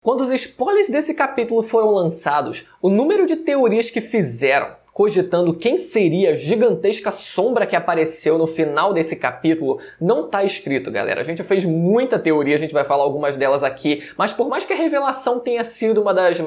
Quando os spoilers desse capítulo foram lançados, o número de teorias que fizeram, cogitando quem seria a gigantesca sombra que apareceu no final desse capítulo, não tá escrito, galera. A gente fez muita teoria, a gente vai falar algumas delas aqui, mas por mais que a revelação tenha sido uma das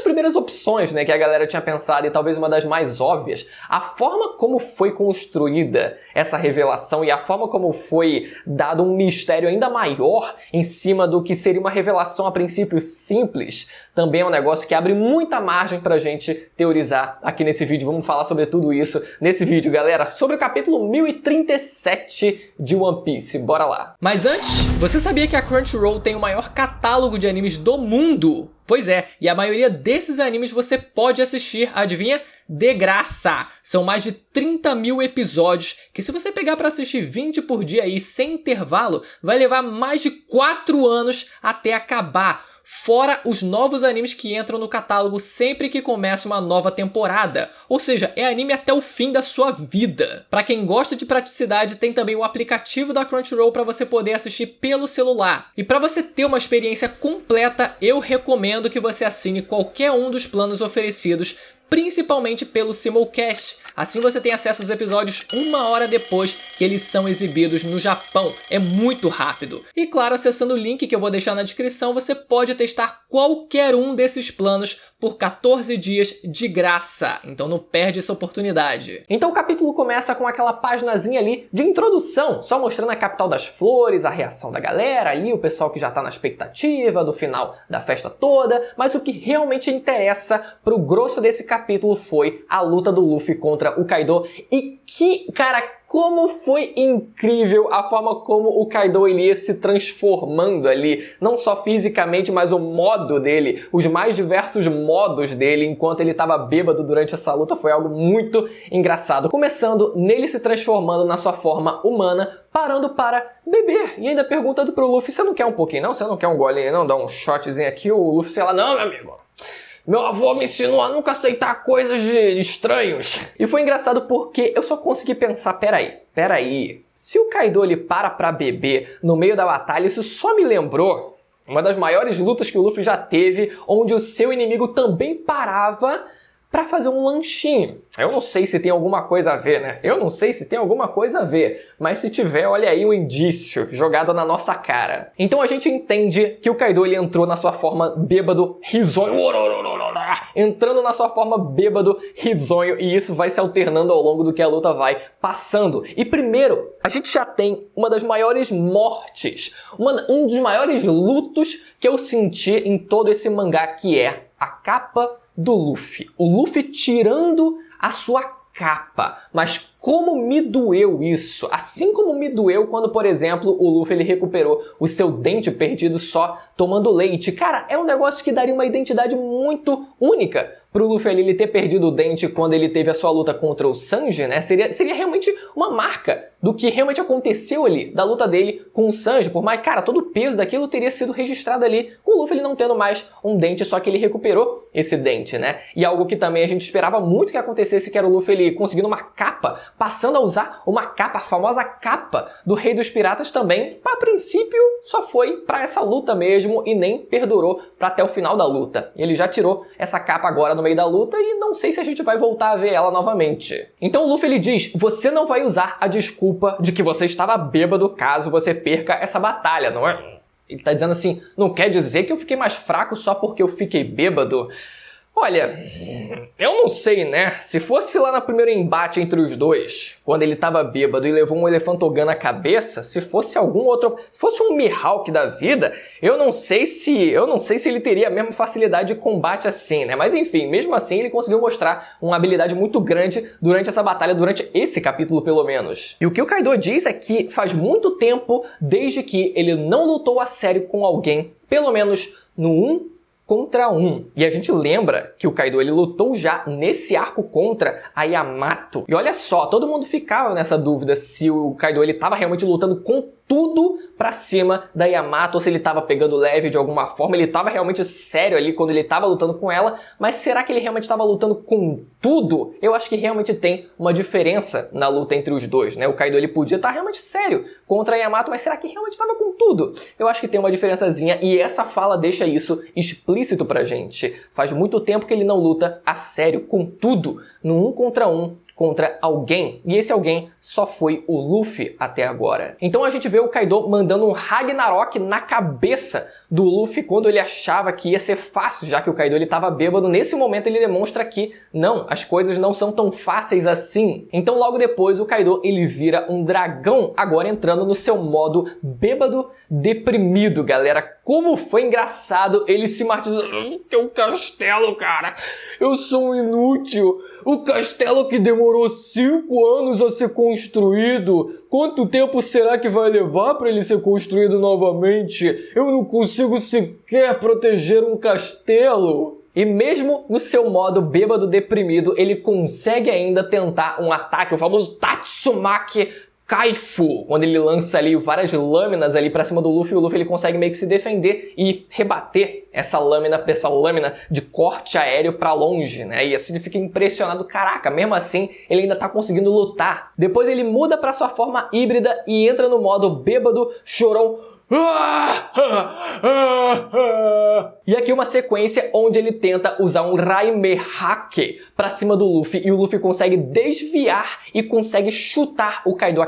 primeiras opções, né, que a galera tinha pensado e talvez uma das mais óbvias, a forma como foi construída essa revelação e a forma como foi dado um mistério ainda maior em cima do que seria uma revelação a princípio simples, também é um negócio que abre muita margem pra gente teorizar aqui nesse vídeo. Vamos falar sobre tudo isso nesse vídeo, galera, sobre o capítulo 1037 de One Piece. Bora lá! Mas antes, você sabia que a Crunchyroll tem o maior catálogo de animes do mundo? Pois é, e a maioria desses animes você pode assistir, adivinha? De graça! São mais de 30 mil episódios, que se você pegar pra assistir 20 por dia aí, sem intervalo, vai levar mais de 4 anos até acabar. Fora os novos animes que entram no catálogo sempre que começa uma nova temporada. Ou seja, é anime até o fim da sua vida. Pra quem gosta de praticidade, tem também o aplicativo da Crunchyroll para você poder assistir pelo celular. E para você ter uma experiência completa, eu recomendo que você assine qualquer um dos planos oferecidos, principalmente pelo Simulcast. Assim você tem acesso aos episódios 1 hora depois que eles são exibidos no Japão. É muito rápido. E claro, acessando o link que eu vou deixar na descrição, você pode testar qualquer um desses planos por 14 dias de graça. Então não perde essa oportunidade. Então o capítulo começa com aquela paginazinha ali de introdução, só mostrando a capital das flores, a reação da galera ali, o pessoal que já tá na expectativa do final da festa toda, mas o que realmente interessa pro grosso desse capítulo foi a luta do Luffy contra o Kaido. E que, cara, como foi incrível a forma como o Kaido ele ia se transformando ali, não só fisicamente, mas o modo dele, os mais diversos modos dele enquanto ele estava bêbado durante essa luta, foi algo muito engraçado. Começando nele se transformando na sua forma humana, parando para beber e ainda perguntando pro Luffy, você não quer um pouquinho não? Você não quer um golinho não? Dá um shotzinho aqui? O Luffy, sei lá, não, meu amigo. Meu avô me ensinou a nunca aceitar coisas de estranhos. E foi engraçado porque eu só consegui pensar, peraí. Se o Kaido ele para pra beber no meio da batalha, isso só me lembrou uma das maiores lutas que o Luffy já teve, onde o seu inimigo também parava pra fazer um lanchinho. Eu não sei se tem alguma coisa a ver, né? Mas se tiver, olha aí o indício jogado na nossa cara. Então a gente entende que o Kaido ele entrou na sua forma bêbado risonho. Entrando na sua forma bêbado risonho, e isso vai se alternando ao longo do que a luta vai passando. E primeiro, a gente já tem uma das maiores mortes, um dos maiores lutos que eu senti em todo esse mangá, que é a capa do Luffy. O Luffy tirando a sua capa. Mas como me doeu isso? Assim como me doeu quando, por exemplo, o Luffy ele recuperou o seu dente perdido só tomando leite. Cara, é um negócio que daria uma identidade muito única pro Luffy ele ter perdido o dente quando ele teve a sua luta contra o Sanji, né? Seria realmente uma marca do que realmente aconteceu ali, da luta dele com o Sanji. Por mais, cara, todo o peso daquilo teria sido registrado ali, com o Luffy ele não tendo mais um dente, só que ele recuperou esse dente, né? E algo que também a gente esperava muito que acontecesse, que era o Luffy ele conseguindo uma capa, passando a usar uma capa, a famosa capa do Rei dos Piratas também, a princípio só foi pra essa luta mesmo e nem perdurou pra até o final da luta. Ele já tirou essa capa agora no meio da luta e não sei se a gente vai voltar a ver ela novamente. Então o Luffy ele diz, você não vai usar a desculpa de que você estava bêbado caso você perca essa batalha, não é? Ele tá dizendo assim, não quer dizer que eu fiquei mais fraco só porque eu fiquei bêbado? Olha, eu não sei, né? Se fosse lá no primeiro embate entre os dois, quando ele tava bêbado e levou um Elefantogan na cabeça, se fosse algum outro, se fosse um Mihawk da vida, eu não sei se ele teria a mesma facilidade de combate assim, né? Mas enfim, mesmo assim ele conseguiu mostrar uma habilidade muito grande durante essa batalha, durante esse capítulo pelo menos. E o que o Kaido diz é que faz muito tempo desde que ele não lutou a sério com alguém, pelo menos no 1 contra 1. E a gente lembra que o Kaido ele lutou já nesse arco contra a Yamato. E olha só, todo mundo ficava nessa dúvida se o Kaido ele estava realmente lutando com tudo pra cima da Yamato, ou se ele tava pegando leve de alguma forma, ele tava realmente sério ali quando ele tava lutando com ela, mas será que ele realmente tava lutando com tudo? Eu acho que realmente tem uma diferença na luta entre os dois, né? O Kaido ele podia estar realmente sério contra a Yamato, mas será que realmente tava com tudo? Eu acho que tem uma diferençazinha e essa fala deixa isso explícito pra gente. Faz muito tempo que ele não luta a sério com tudo, no 1 contra 1, contra alguém, e esse alguém só foi o Luffy até agora. Então a gente vê o Kaido mandando um Ragnarok na cabeça do Luffy quando ele achava que ia ser fácil, já que o Kaido ele estava bêbado. Nesse momento ele demonstra que não, as coisas não são tão fáceis assim. Então logo depois o Kaido ele vira um dragão, agora entrando no seu modo bêbado deprimido, galera. Como foi engraçado ele se martirizando. Que é um castelo, cara. Eu sou um inútil. O castelo que demorou 5 anos a ser construído. Quanto tempo será que vai levar para ele ser construído novamente? Eu não consigo sequer proteger um castelo. E mesmo no seu modo bêbado deprimido, ele consegue ainda tentar um ataque, o famoso Tatsumaki Kaifu, quando ele lança ali várias lâminas ali pra cima do Luffy, o Luffy ele consegue meio que se defender e rebater essa lâmina de corte aéreo pra longe, né? E assim ele fica impressionado, caraca, mesmo assim ele ainda tá conseguindo lutar. Depois ele muda pra sua forma híbrida e entra no modo bêbado, chorão. E aqui uma sequência onde ele tenta usar um Raimehake pra cima do Luffy e o Luffy consegue desviar e consegue chutar o Kaido.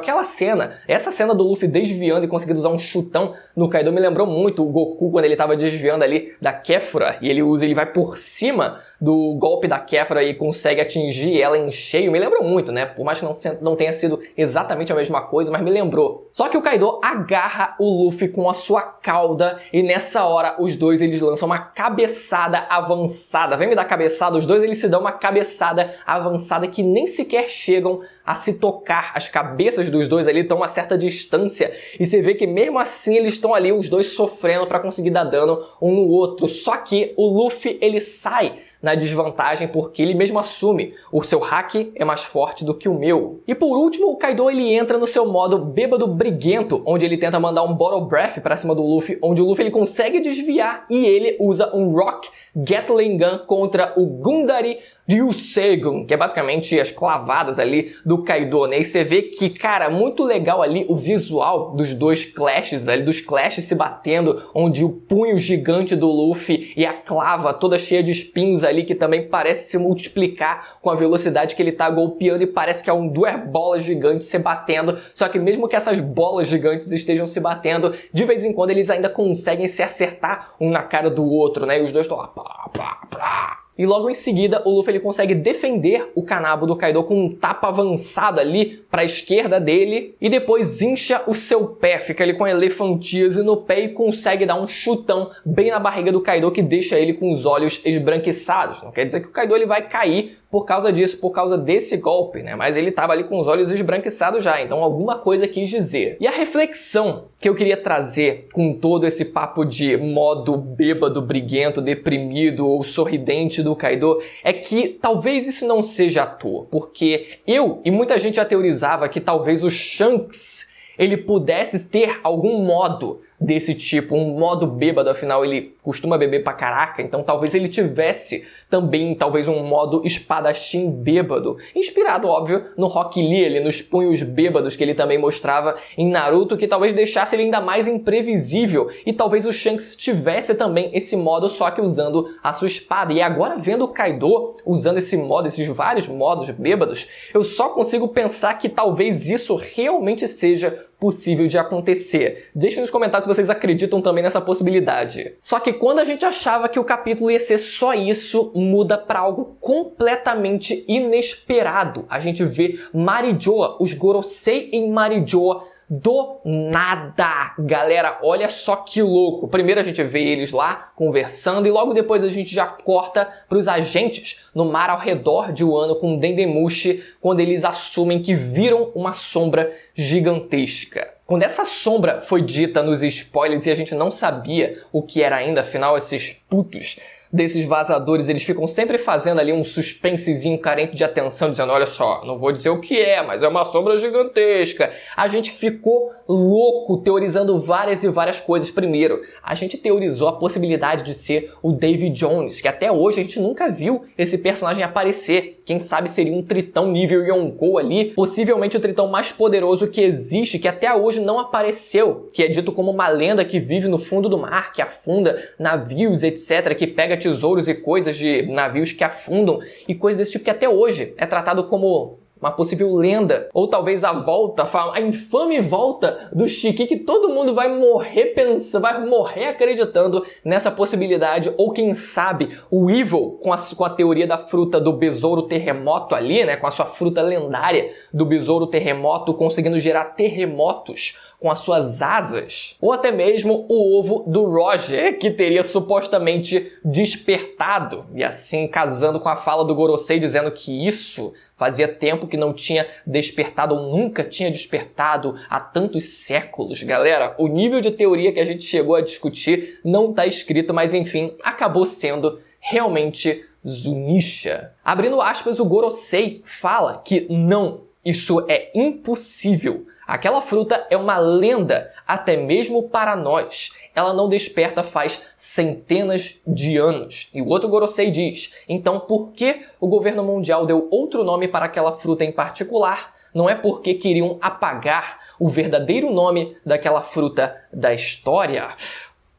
Essa cena do Luffy desviando e conseguindo usar um chutão no Kaido me lembrou muito o Goku quando ele tava desviando ali da Kefra e ele vai por cima do golpe da Kefra e consegue atingir ela em cheio. Me lembrou muito, né? Por mais que não tenha sido exatamente a mesma coisa, mas me lembrou. Só que o Kaido agarra o Luffy com a sua cauda e nessa hora os dois eles lançam uma cabeçada avançada. Vem me dar cabeçada, os dois eles se dão uma cabeçada avançada que nem sequer chegam a se tocar. As cabeças dos dois ali estão a uma certa distância e você vê que mesmo assim eles estão ali os dois sofrendo para conseguir dar dano um no outro. Só que o Luffy ele sai na desvantagem porque ele mesmo assume o seu hack é mais forte do que o meu. E por último o Kaido ele entra no seu modo bêbado briguento, onde ele tenta mandar um Bottle Breath para cima do Luffy, onde o Luffy ele consegue desviar e ele usa um Rock Gatling Gun contra o Gundari Ryusegun, que é basicamente as clavadas ali do Kaido, né? E você vê que, cara, muito legal ali o visual dos dois clashes ali, dos clashes se batendo, onde o punho gigante do Luffy e a clava toda cheia de espinhos ali, que também parece se multiplicar com a velocidade que ele tá golpeando e parece que é duas bolas gigantes se batendo, só que mesmo que essas bolas gigantes estejam se batendo, de vez em quando eles ainda conseguem se acertar um na cara do outro, né? E os dois estão lá, plá, plá, plá. E logo em seguida, o Luffy ele consegue defender o Kanabo do Kaido com um tapa avançado ali para a esquerda dele e depois incha o seu pé, fica ali com a elefantíase no pé e consegue dar um chutão bem na barriga do Kaido que deixa ele com os olhos esbranquiçados. Não quer dizer que o Kaido ele vai cair por causa disso, por causa desse golpe, né? Mas ele tava ali com os olhos esbranquiçados já, então alguma coisa quis dizer. E a reflexão que eu queria trazer com todo esse papo de modo bêbado, briguento, deprimido ou sorridente do Kaido é que talvez isso não seja à toa, porque eu e muita gente já teorizava que talvez o Shanks ele pudesse ter algum modo desse tipo, um modo bêbado, afinal ele costuma beber pra caraca, então talvez ele tivesse também, talvez um modo espadachim bêbado, inspirado, óbvio, no Rock Lee, ali, nos punhos bêbados que ele também mostrava em Naruto, que talvez deixasse ele ainda mais imprevisível, e talvez o Shanks tivesse também esse modo, só que usando a sua espada. E agora vendo o Kaido usando esse modo, esses vários modos bêbados, eu só consigo pensar que talvez isso realmente seja possível de acontecer. Deixe nos comentários se vocês acreditam também nessa possibilidade. Só que quando a gente achava que o capítulo ia ser só isso, muda para algo completamente inesperado. A gente vê Marijoa, os Gorosei em Marijoa, do nada. Galera, olha só que louco. Primeiro a gente vê eles lá conversando e logo depois a gente já corta para os agentes no mar ao redor de Wano com Dendemushi, quando eles assumem que viram uma sombra gigantesca. Quando essa sombra foi dita nos spoilers e a gente não sabia o que era ainda, afinal esses putos desses vazadores, eles ficam sempre fazendo ali um suspensezinho carente de atenção, dizendo, olha só, não vou dizer o que é, mas é uma sombra gigantesca. A gente ficou louco teorizando várias e várias coisas. Primeiro, a gente teorizou a possibilidade de ser o Davy Jones, que até hoje a gente nunca viu esse personagem aparecer. Quem sabe seria um tritão nível Yonkou ali, possivelmente o tritão mais poderoso que existe, que até hoje não apareceu, que é dito como uma lenda que vive no fundo do mar, que afunda navios, etc., que pega tesouros e coisas de navios que afundam e coisas desse tipo que até hoje é tratado como uma possível lenda, ou talvez a volta, a infame volta do Shiki, que todo mundo vai morrer pensando, vai morrer acreditando nessa possibilidade, ou quem sabe o Evil com a teoria da fruta do besouro terremoto ali, né, com a sua fruta lendária do besouro terremoto conseguindo gerar terremotos com as suas asas, ou até mesmo o ovo do Roger, que teria supostamente despertado, e assim casando com a fala do Gorosei dizendo que isso fazia tempo que não tinha despertado ou nunca tinha despertado há tantos séculos. Galera, o nível de teoria que a gente chegou a discutir não está escrito, mas enfim, acabou sendo realmente Zunisha. Abrindo aspas, o Gorosei fala que não, isso é impossível. Aquela fruta é uma lenda, até mesmo para nós. Ela não desperta faz centenas de anos. E o outro Gorosei diz, então por que o governo mundial deu outro nome para aquela fruta em particular? Não é porque queriam apagar o verdadeiro nome daquela fruta da história?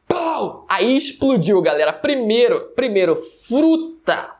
Pau! Aí explodiu, galera. Primeiro, fruta.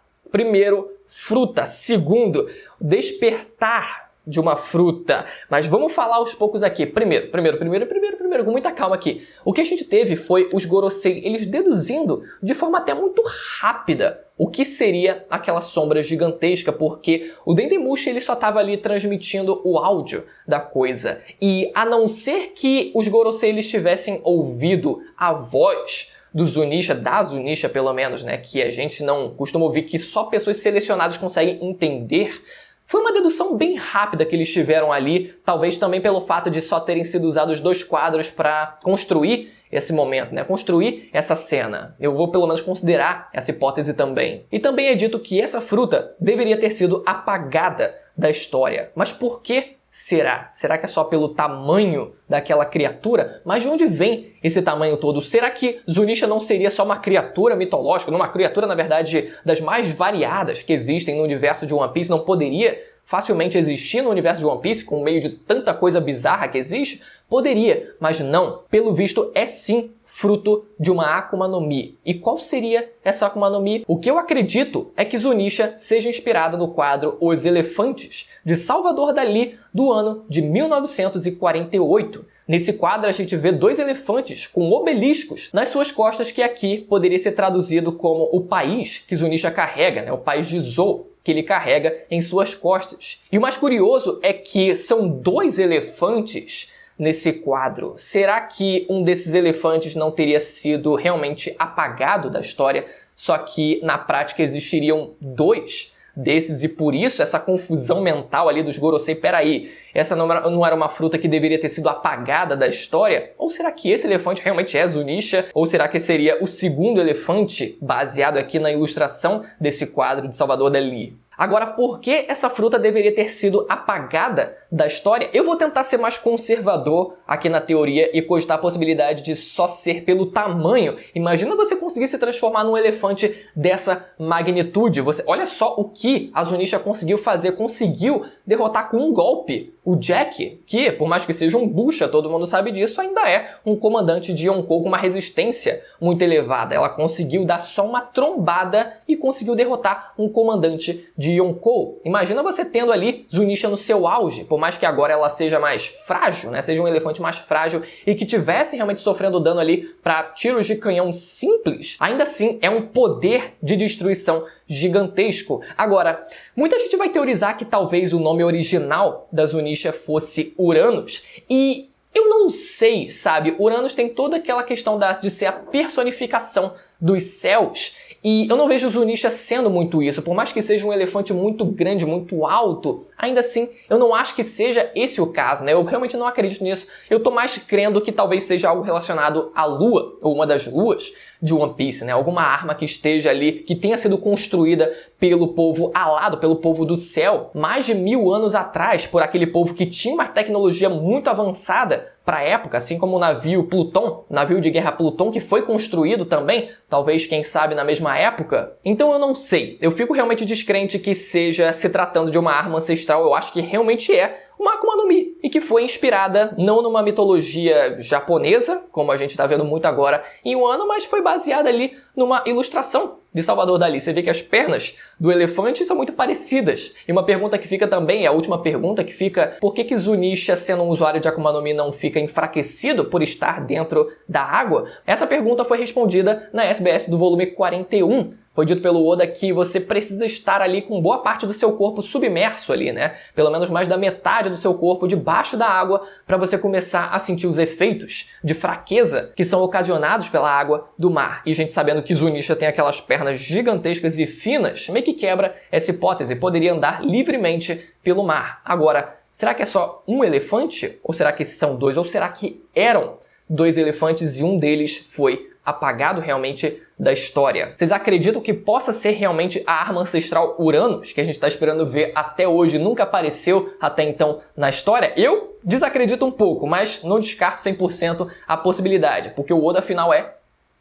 Segundo, despertar de uma fruta. Mas vamos falar aos poucos aqui. Primeiro, com muita calma aqui. O que a gente teve foi os Gorosei, eles deduzindo de forma até muito rápida o que seria aquela sombra gigantesca, porque o Dendemushi ele só estava ali transmitindo o áudio da coisa. E a não ser que os Gorosei eles tivessem ouvido a voz do Zunisha, da Zunisha pelo menos, né, que a gente não costuma ouvir, que só pessoas selecionadas conseguem entender, foi uma dedução bem rápida que eles tiveram ali, talvez também pelo fato de só terem sido usados 2 quadros para construir esse momento, né? Construir essa cena. Eu vou pelo menos considerar essa hipótese também. E também é dito que essa fruta deveria ter sido apagada da história. Mas por que será? Será que é só pelo tamanho daquela criatura? Mas de onde vem esse tamanho todo? Será que Zunisha não seria só uma criatura mitológica? Uma criatura, na verdade, das mais variadas que existem no universo de One Piece? Não poderia facilmente existir no universo de One Piece com meio de tanta coisa bizarra que existe? Poderia, mas não. Pelo visto, é sim fruto de uma Akuma no Mi. E qual seria essa Akuma no Mi? O que eu acredito é que Zunisha seja inspirada no quadro Os Elefantes, de Salvador Dalí, do ano de 1948. Nesse quadro a gente vê 2 elefantes com obeliscos nas suas costas, que aqui poderia ser traduzido como o país que Zunisha carrega, né? O país de Zou, que ele carrega em suas costas. E o mais curioso é que são 2 elefantes nesse quadro. Será que um desses elefantes não teria sido realmente apagado da história, só que na prática existiriam 2 desses e por isso essa confusão mental ali dos Gorosei? Peraí, essa não era uma fruta que deveria ter sido apagada da história? Ou será que esse elefante realmente é Zunisha? Ou será que seria o segundo elefante baseado aqui na ilustração desse quadro de Salvador Dalí? Agora, por que essa fruta deveria ter sido apagada da história? Eu vou tentar ser mais conservador aqui na teoria e cogitar a possibilidade de só ser pelo tamanho. Imagina você conseguir se transformar num elefante dessa magnitude. Olha só o que a Zunisha conseguiu fazer. Conseguiu derrotar com um golpe o Jack, que, por mais que seja um bucha, todo mundo sabe disso, ainda é um comandante de Yonkou com uma resistência muito elevada. Ela conseguiu dar só uma trombada e conseguiu derrotar um comandante de Yonkou. Imagina você tendo ali Zunisha no seu auge, por mais que agora ela seja mais frágil, né? Seja um elefante mais frágil e que tivesse realmente sofrendo dano ali para tiros de canhão simples, ainda assim é um poder de destruição gigantesco. Agora, muita gente vai teorizar que talvez o nome original da Zunisha fosse Uranus, e eu não sei, sabe? Uranus tem toda aquela questão de ser a personificação dos céus. E eu não vejo Zunisha sendo muito isso. Por mais que seja um elefante muito grande, muito alto, ainda assim, eu não acho que seja esse o caso, né? Eu realmente não acredito nisso. Eu tô mais crendo que talvez seja algo relacionado à lua, ou uma das luas de One Piece, né? Alguma arma que esteja ali, que tenha sido construída pelo povo alado, pelo povo do céu, mais de 1000 anos atrás, por aquele povo que tinha uma tecnologia muito avançada para a época, assim como o navio Pluton, navio de guerra Pluton, que foi construído também, talvez, quem sabe, na mesma época. Então eu não sei, eu fico realmente descrente que seja se tratando de uma arma ancestral. Eu acho que realmente é uma Akuma no Mi, e que foi inspirada não numa mitologia japonesa, como a gente está vendo muito agora em Wano, mas foi baseada ali numa ilustração de Salvador Dalí. Você vê que as pernas do elefante são muito parecidas. E uma pergunta que fica também, a última pergunta que fica, por que Zunisha, sendo um usuário de Akuma no Mi, não fica enfraquecido por estar dentro da água? Essa pergunta foi respondida na SBS do volume 41. Foi dito pelo Oda que você precisa estar ali com boa parte do seu corpo submerso ali, né? Pelo menos mais da metade do seu corpo debaixo da água para você começar a sentir os efeitos de fraqueza que são ocasionados pela água do mar. E a gente sabendo que Zunisha tem aquelas pernas gigantescas e finas, meio que quebra essa hipótese. Poderia andar livremente pelo mar. Agora, será que é só um elefante? Ou será que são dois? Ou será que eram 2 elefantes e um deles foi apagado realmente da história? Vocês acreditam que possa ser realmente a arma ancestral Uranus, que a gente está esperando ver até hoje, nunca apareceu até então na história? Eu desacredito um pouco, mas não descarto 100% a possibilidade, porque o Oda afinal é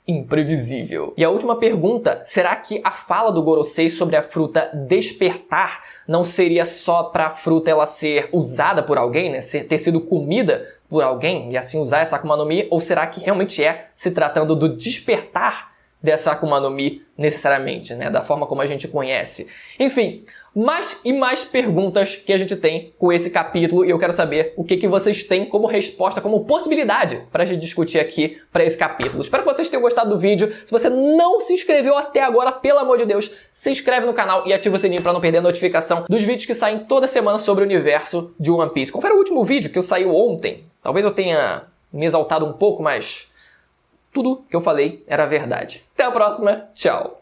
imprevisível. E a última pergunta, será que a fala do Gorosei sobre a fruta despertar não seria só para a fruta ela ser usada por alguém, né? Ter sido comida por alguém e assim usar essa Akuma no Mi? Ou será que realmente é se tratando do despertar dessa Akuma no Mi necessariamente, né? Da forma como a gente conhece. Enfim, mais e mais perguntas que a gente tem com esse capítulo e eu quero saber o que vocês têm como resposta, como possibilidade para a gente discutir aqui para esse capítulo. Espero que vocês tenham gostado do vídeo. Se você não se inscreveu até agora, pelo amor de Deus, se inscreve no canal e ativa o sininho para não perder a notificação dos vídeos que saem toda semana sobre o universo de One Piece. Confere o último vídeo que saiu ontem. Talvez eu tenha me exaltado um pouco, mas tudo que eu falei era verdade. Até a próxima, tchau!